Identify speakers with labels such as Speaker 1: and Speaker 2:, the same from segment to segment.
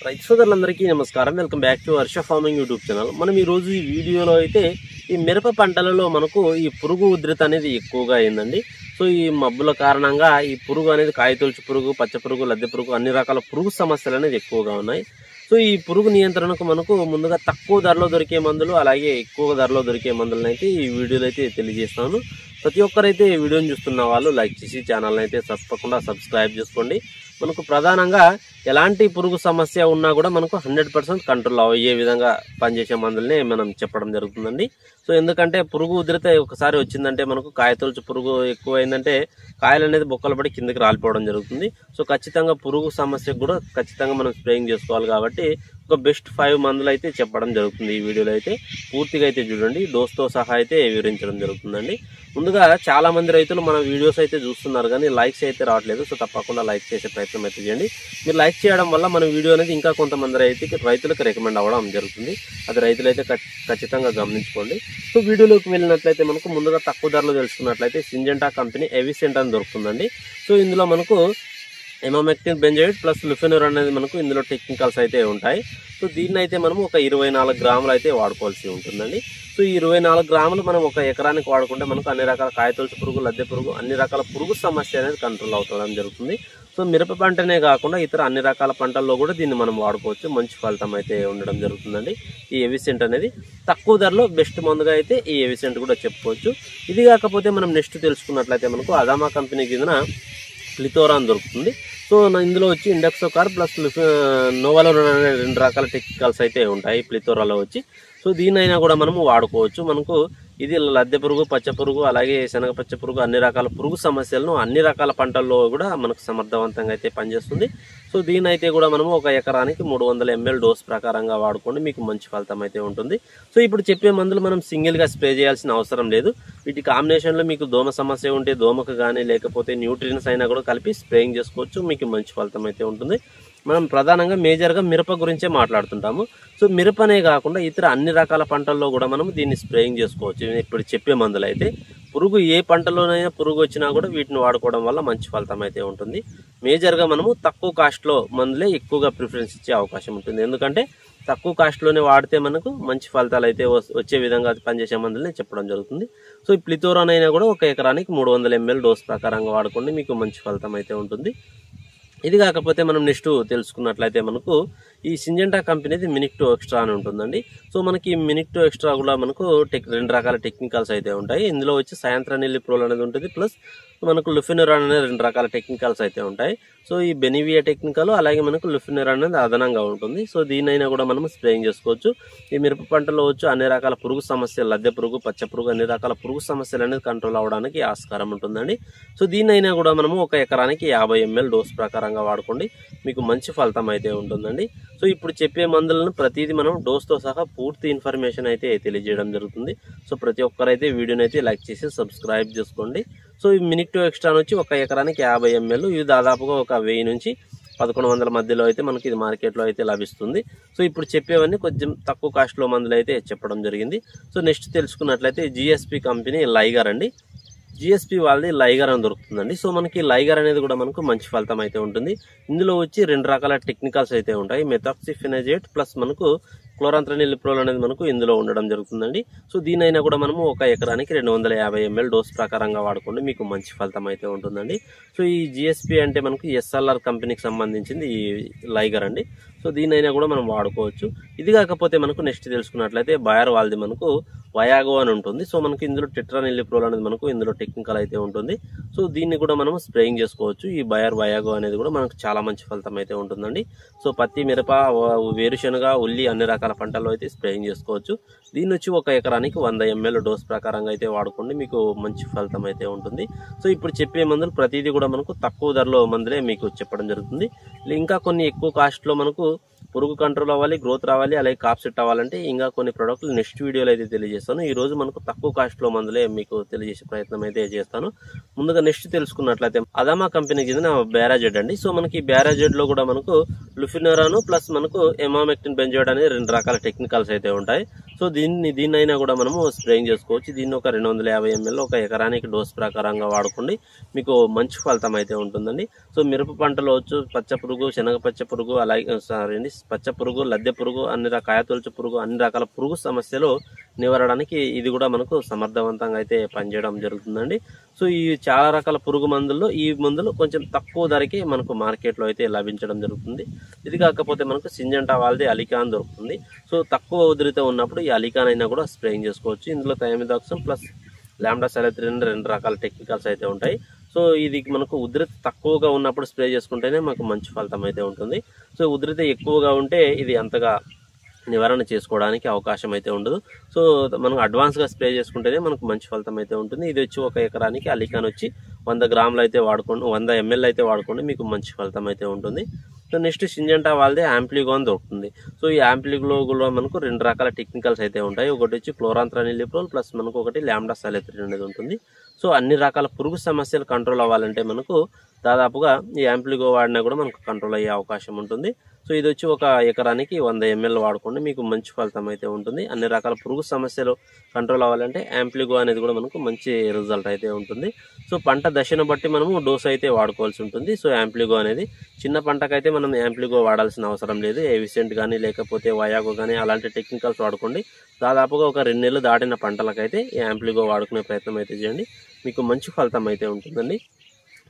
Speaker 1: రైతు సోదరులందరికీ నమస్కారం. Welcome back to Varsha farming YouTube channel. మనం ఈరోజు ఈ వీడియోలో అయితే ఈ మిరప పంటలలో మనకు ఈ పురుగు ఉధృతి అనేది ఎక్కువగా అయిందండి. సో ఈ మబ్బుల కారణంగా ఈ పురుగు అనేది కాయతొలుచు పురుగు, పచ్చ పురుగు, లద్దె పురుగు అన్ని రకాల పురుగు సమస్యలు అనేది ఎక్కువగా ఉన్నాయి. సో ఈ పురుగు నియంత్రణకు మనకు ముందుగా తక్కువ ధరలో దొరికే మందులు, అలాగే ఎక్కువ ధరలో దొరికే మందులను అయితే ఈ వీడియోలో అయితే తెలియజేస్తాను. ప్రతి ఒక్కరైతే ఈ వీడియోని చూస్తున్న వాళ్ళు లైక్ చేసి ఛానల్ని అయితే తప్పకుండా సబ్స్క్రైబ్ చేసుకోండి. మనకు ప్రధానంగా ఎలాంటి పురుగు సమస్య ఉన్నా కూడా మనకు 100% కంట్రోల్ అయ్యే విధంగా పనిచేసే మందులనే మనం చెప్పడం జరుగుతుందండి. సో ఎందుకంటే పురుగు ఉధృత ఒకసారి వచ్చిందంటే మనకు కాయతొలుచు పురుగు ఎక్కువైందంటే కాయలు అనేది బొక్కలు పడి కిందకి రాలిపోవడం జరుగుతుంది. సో ఖచ్చితంగా పురుగు సమస్యకు కూడా ఖచ్చితంగా మనం స్ప్రేయింగ్ చేసుకోవాలి. కాబట్టి ఒక బెస్ట్ 5 మందులు అయితే చెప్పడం జరుగుతుంది. ఈ వీడియోలో అయితే పూర్తిగా అయితే చూడండి, డోస్తో సహా అయితే వివరించడం జరుగుతుందండి. ముందుగా చాలా మంది రైతులు మన వీడియోస్ అయితే చూస్తున్నారు కానీ లైక్స్ అయితే రావట్లేదు. సో తప్పకుండా లైక్ చేసే ప్రయత్నం అయితే చేయండి. మీరు లైక్ చేయడం వల్ల మన వీడియో అనేది ఇంకా కొంతమంది రైతులకు రికమెండ్ అవ్వడం జరుగుతుంది. అది రైతులు అయితే ఖచ్చితంగా గమనించుకోండి. సో వీడియోలోకి వెళ్ళినట్లయితే మనకు ముందుగా తక్కువ ధరలో తెలుసుకున్నట్లయితే సింజెంటా కంపెనీ ఎవిసెంట్ అని దొరుకుతుందండి. సో ఇందులో మనకు ఎమామెక్టిన్ బెంజోయిట్ ప్లస్ లుఫెనర్ అనేది మనకు ఇందులో టెక్నికల్స్ అయితే ఉంటాయి. సో దీన్ని అయితే మనము ఒక 24 గ్రాములు అయితే వాడుకోవాల్సి ఉంటుందండి. సో ఈ 24 గ్రాములు మనం ఒక ఎకరానికి వాడుకుంటే మనకు అన్ని రకాల కాయతొలుచు పురుగు, లద్దె పురుగు, అన్ని రకాల పురుగు సమస్య అనేది కంట్రోల్ అవుతడం జరుగుతుంది. సో మిరప పంటనే కాకుండా ఇతర అన్ని రకాల పంటల్లో కూడా దీన్ని మనం వాడుకోవచ్చు. మంచి ఫలితం అయితే ఉండడం జరుగుతుందండి. ఈ ఎవిసెంట్ అనేది తక్కువ ధరలో బెస్ట్ మందుగా అయితే ఈ ఎవిసెంట్ కూడా చెప్పుకోవచ్చు. ఇది కాకపోతే మనం నెక్స్ట్ తెలుసుకున్నట్లయితే మనకు అదామా కంపెనీకి చెందిన ప్లితోరాన్ దొరుకుతుంది. సో ఇందులో వచ్చి ఇండెక్సోకార్ ప్లస్ నోవాలోర్ అనే 2 రకాల టెక్నికల్స్ అయితే ఉంటాయి ప్లితోరాలో వచ్చి. సో దీనైనా కూడా మనము వాడుకోవచ్చు. మనకు ఇది లద్దె పురుగు, పచ్చ పురుగు, అలాగే శనగ పచ్చ పురుగు, అన్ని రకాల పురుగు సమస్యలను అన్ని రకాల పంటల్లో కూడా మనకు సమర్థవంతంగా అయితే పనిచేస్తుంది. సో దీనైతే కూడా మనము ఒక ఎకరానికి 300 ml డోస్ ప్రకారంగా వాడుకోండి, మీకు మంచి ఫలితం అయితే ఉంటుంది. సో ఇప్పుడు చెప్పే మందులు మనం సింగిల్గా స్ప్రే చేయాల్సిన అవసరం లేదు. వీటి కాంబినేషన్లో మీకు దోమ సమస్య ఉంటే దోమకు కానీ లేకపోతే న్యూట్రియన్స్ అయినా కూడా కలిపి స్ప్రేయింగ్ చేసుకోవచ్చు, మీకు మంచి ఫలితం అయితే ఉంటుంది. మనం ప్రధానంగా మేజర్గా మిరప గురించే మాట్లాడుతుంటాము. సో మిరపనే కాకుండా ఇతర అన్ని రకాల పంటల్లో కూడా మనం దీన్ని స్ప్రేయింగ్ చేసుకోవచ్చు. ఇప్పుడు చెప్పే మందులు అయితే పురుగు ఏ పంటలోనైనా పురుగు వచ్చినా కూడా వీటిని వాడుకోవడం వల్ల మంచి ఫలితం అయితే ఉంటుంది. మేజర్గా మనము తక్కువ కాస్ట్లో మందులే ఎక్కువగా ప్రిఫరెన్స్ ఇచ్చే అవకాశం ఉంటుంది. ఎందుకంటే తక్కువ కాస్ట్లోనే వాడితే మనకు మంచి ఫలితాలు అయితే వచ్చే విధంగా పనిచేసే మందులనే చెప్పడం జరుగుతుంది. సో ఈ ప్లితోరాన్ అయినా కూడా ఒక ఎకరానికి 300 ml డోస్ ప్రకారంగా వాడుకోండి, మీకు మంచి ఫలితం అయితే ఉంటుంది. ఇది కాకపోతే మనం నెక్స్ట్ తెలుసుకున్నట్లయితే మనకు ఈ సింజెంటా కంపెనీది మినిక్ టూ ఎక్స్ట్రా అని ఉంటుందండి. సో మనకి మినిక్ టూ ఎక్స్ట్రా కూడా మనకు 2 రకాల టెక్నికల్స్ అయితే ఉంటాయి. ఇందులో వచ్చి సాయంత్రానిల్లి ప్రోల్ అనేది ఉంటుంది, ప్లస్ మనకు లుఫెనురాన్ అనేది 2 రకాల టెక్నికల్స్ అయితే ఉంటాయి. సో ఈ బెనివియా టెక్నికల్ అలాగే మనకు లుఫెనురాన్ అనేది అదనంగా ఉంటుంది. సో దీనైనా కూడా మనం స్ప్రేయింగ్ చేసుకోవచ్చు. ఈ మిరప పంటలో వచ్చి అన్ని రకాల పురుగు సమస్యలు, లద్దె పురుగు, పచ్చ పురుగు, అన్ని రకాల పురుగు సమస్యలు అనేది కంట్రోల్ అవడానికి ఆస్కారం ఉంటుందండి. సో దీనైనా కూడా మనము ఒక ఎకరానికి 50 ml డోస్ ప్రకారంగా వాడుకోండి, మీకు మంచి ఫలితం అయితే ఉంటుందండి. సో ఇప్పుడు చెప్పే మందులను ప్రతిదీ మనం డోస్తో సహా పూర్తి ఇన్ఫర్మేషన్ అయితే తెలియజేయడం జరుగుతుంది. సో ప్రతి ఒక్కరైతే వీడియోని అయితే లైక్ చేసి సబ్స్క్రైబ్ చేసుకోండి. సో ఈ మినిక్ టూ ఎక్స్ట్రా వచ్చి ఒక ఎకరానికి 50 ml, ఇవి దాదాపుగా ఒక 1000 నుంచి 1100 మధ్యలో అయితే మనకి ఇది మార్కెట్లో అయితే లభిస్తుంది. సో ఇప్పుడు చెప్పేవన్నీ కొంచెం తక్కువ కాస్ట్లో మందులు అయితే చెప్పడం జరిగింది. సో నెక్స్ట్ తెలుసుకున్నట్లయితే జిఎస్పి కంపెనీ లైగర్ అండి. జిఎస్పి వాళ్ళది లైగర్ అని దొరుకుతుందండి. సో మనకి లైగర్ అనేది కూడా మనకు మంచి ఫలితం అయితే ఉంటుంది. ఇందులో వచ్చి 2 రకాల టెక్నికల్స్ అయితే ఉంటాయి. మెథాక్సిఫెనజేట్ ప్లస్ మనకు క్లోరాంత్రనిలిప్రోల్ అనేది మనకు ఇందులో ఉండడం జరుగుతుందండి. సో దీనైనా కూడా మనము ఒక ఎకరానికి 250 ml డోస్ ప్రకారంగా వాడుకోండి, మీకు మంచి ఫలితం అయితే ఉంటుందండి. సో ఈ జిఎస్పి అంటే మనకు ఎస్ఎల్ఆర్ కంపెనీకి సంబంధించింది ఈ లైగర్ అండి. సో దీనైనా కూడా మనం వాడుకోవచ్చు. ఇది కాకపోతే మనకు నెక్స్ట్ తెలుసుకున్నట్లయితే బయర్ వాళ్ళది మనకు వయాగో అని ఉంటుంది. సో మనకి ఇందులో టెట్రానిలిప్రోల్ అనేది మనకు ఇందులో టెక్నికల్ అయితే ఉంటుంది. సో దీన్ని కూడా మనం స్ప్రేయింగ్ చేసుకోవచ్చు. ఈ బయర్ వయాగో అనేది కూడా మనకు చాలా మంచి ఫలితం అయితే ఉంటుందండి. సో పత్తి, మిరప, వేరుశనగ, ఉల్లి అన్ని రకాల పంటల్లో అయితే స్ప్రేయింగ్ చేసుకోవచ్చు. దీన్ని వచ్చి ఒక ఎకరానికి 100 ml డోస్ ప్రకారంగా అయితే వాడుకోండి, మీకు మంచి ఫలితం అయితే ఉంటుంది. సో ఇప్పుడు చెప్పే మందులు ప్రతిదీ కూడా మనకు తక్కువ ధరలో మందులే మీకు చెప్పడం జరుగుతుంది. ఇంకా కొన్ని ఎక్కువ కాస్ట్లో మనకు పురుగు కంట్రోల్ అవ్వాలి, గ్రోత్ రావాలి, అలాగే కాప్ సెట్ అవ్వాలంటే ఇంకా కొన్ని ప్రోడక్ట్లు నెక్స్ట్ వీడియోలో అయితే తెలియజేస్తాను. ఈ రోజు మనకు తక్కువ కాస్ట్లో మందులే మీకు తెలియజేసే ప్రయత్నం అయితే చేస్తాను. ముందుగా నెక్స్ట్ తెలుసుకున్నట్లయితే అదామా కంపెనీకి చెందిన బ్యారాజెడ్ అండి. సో మనకి బ్యారాజెడ్ లో కూడా మనకు లుఫినోరాను ప్లస్ మనకు ఎమామెక్టిన్ బెంజోయిట్ అనేది 2 రకాల టెక్నికల్స్ అయితే ఉంటాయి. సో దీన్నైనా కూడా మనము స్ప్రేయింగ్ చేసుకోవచ్చు. దీన్ని ఒక 250 ml ఒక ఎకరానికి డోస్ ప్రకారంగా వాడుకోండి, మీకు మంచి ఫలితం అయితే ఉంటుందండి. సో మిరప పంటలో వచ్చు పచ్చ పురుగు, శనగ పచ్చ పురుగు, అలాగే పచ్చ పురుగు, లద్దె పురుగు, అన్ని కాయతొలుచు పురుగు, అన్ని రకాల పురుగు సమస్యలు నివారడానికి ఇది కూడా మనకు సమర్థవంతంగా అయితే పనిచేయడం జరుగుతుందండి. సో ఈ చాలా రకాల పురుగు మందుల్లో ఈ మందులు కొంచెం తక్కువ ధరకే మనకు మార్కెట్లో అయితే లభించడం జరుగుతుంది. ఇది కాకపోతే మనకు సింజెంటా వాళ్ళది అలికాన్ దొరుకుతుంది. సో తక్కువ ఉధృత ఉన్నప్పుడు ఈ అలికాన్ అయినా కూడా స్ప్రేయింగ్ చేసుకోవచ్చు. ఇందులో థయామిథాక్సం ప్లస్ లాంబ్డా సాలిత్రిన్ 2 రకాల టెక్నికల్స్ అయితే ఉంటాయి. సో ఇది మనకు ఉధృత తక్కువగా ఉన్నప్పుడు స్ప్రే చేసుకుంటేనే మనకు మంచి ఫలితం అయితే ఉంటుంది. సో ఉధృత ఎక్కువగా ఉంటే ఇది అంతగా నివారణ చేసుకోవడానికి అవకాశం అయితే ఉండదు. సో మనం అడ్వాన్స్గా స్ప్రే చేసుకుంటేనే మనకు మంచి ఫలితం అయితే ఉంటుంది. ఇది వచ్చి ఒక ఎకరానికి అలికాన్ వచ్చి 100 గ్రాములు అయితే వాడుకోండి, 100 ml అయితే వాడుకోండి, మీకు మంచి ఫలితం అయితే ఉంటుంది. సో నెక్స్ట్ సింజెంటా వాళ్ళదే యాంప్లిగాన్ దొరుకుతుంది. సో ఈ యాంప్లిగోలో మనకు 2 రకాల టెక్నికల్స్ అయితే ఉంటాయి. ఒకటి వచ్చి క్లోరాంత్రానిలిప్రోల్ ప్లస్ మనకు ఒకటి లాంబ్డా సాలిత్రిన్ అనేది ఉంటుంది. సో అన్ని రకాల పురుగు సమస్యలు కంట్రోల్ అవ్వాలంటే మనకు దాదాపుగా ఈ యాంప్లిగో వాడినా కూడా మనకు కంట్రోల్ అయ్యే అవకాశం ఉంటుంది. సో ఇది వచ్చి ఒక ఎకరానికి 100 ml వాడుకోండి, మీకు మంచి ఫలితం అయితే ఉంటుంది. అన్ని రకాల పురుగు సమస్యలు కంట్రోల్ అవ్వాలంటే యాంప్లిగో అనేది కూడా మనకు మంచి రిజల్ట్ అయితే ఉంటుంది. సో పంట దశను బట్టి మనము డోస్ అయితే వాడుకోవాల్సి ఉంటుంది. సో యాంప్లిగో అనేది చిన్న పంటకైతే మనం యాంప్లిగో వాడాల్సిన అవసరం లేదు. ఎవిసెంట్ కానీ లేకపోతే వయాగో కానీ అలాంటి టెక్నికల్స్ వాడుకోండి. దాదాపుగా ఒక 2 నెలలు దాటిన పంటలకైతే ఈ యాంప్లిగో వాడుకునే ప్రయత్నం అయితే చేయండి, మీకు మంచి ఫలితం అయితే ఉంటుందండి.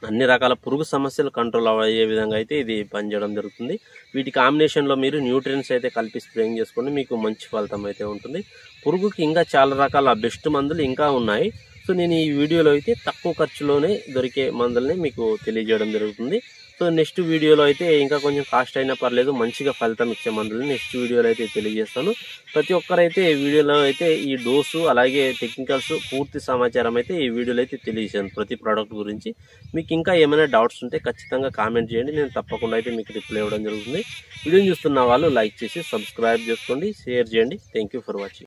Speaker 1: అన్ని రకాల పురుగు సమస్యలు కంట్రోల్ అయ్యే విధంగా అయితే ఇది పనిచేయడం జరుగుతుంది. వీటి కాంబినేషన్లో మీరు న్యూట్రియన్స్ అయితే కలిపి స్ప్రేయింగ్ చేసుకోండి, మీకు మంచి ఫలితం అయితే ఉంటుంది. పురుగుకి ఇంకా చాలా రకాల బెస్ట్ మందులు ఇంకా ఉన్నాయి. సో నేను ఈ వీడియోలో అయితే తక్కువ ఖర్చులోనే దొరికే మందుల్ని మీకు తెలియజేయడం జరుగుతుంది. సో నెక్స్ట్ వీడియోలో అయితే ఇంకా కొంచెం కాస్ట్ అయినా పర్లేదు, మంచిగా ఫలితం ఇచ్చే మందులని నెక్స్ట్ వీడియోలో అయితే తెలియజేస్తాను. ప్రతి ఒక్కరైతే ఈ వీడియోలో అయితే ఈ డోసు అలాగే టెక్నికల్స్ పూర్తి సమాచారం అయితే ఈ వీడియోలో అయితే తెలియజేశాను ప్రతి ప్రోడక్ట్ గురించి. మీకు ఇంకా ఏమైనా డౌట్స్ ఉంటే ఖచ్చితంగా కామెంట్ చేయండి, నేను తప్పకుండా అయితే మీకు రిప్లై ఇవ్వడం జరుగుతుంది. వీడియోని చూస్తున్న వాళ్ళు లైక్ చేసి సబ్స్క్రైబ్ చేసుకోండి, షేర్ చేయండి. Thank you for watching.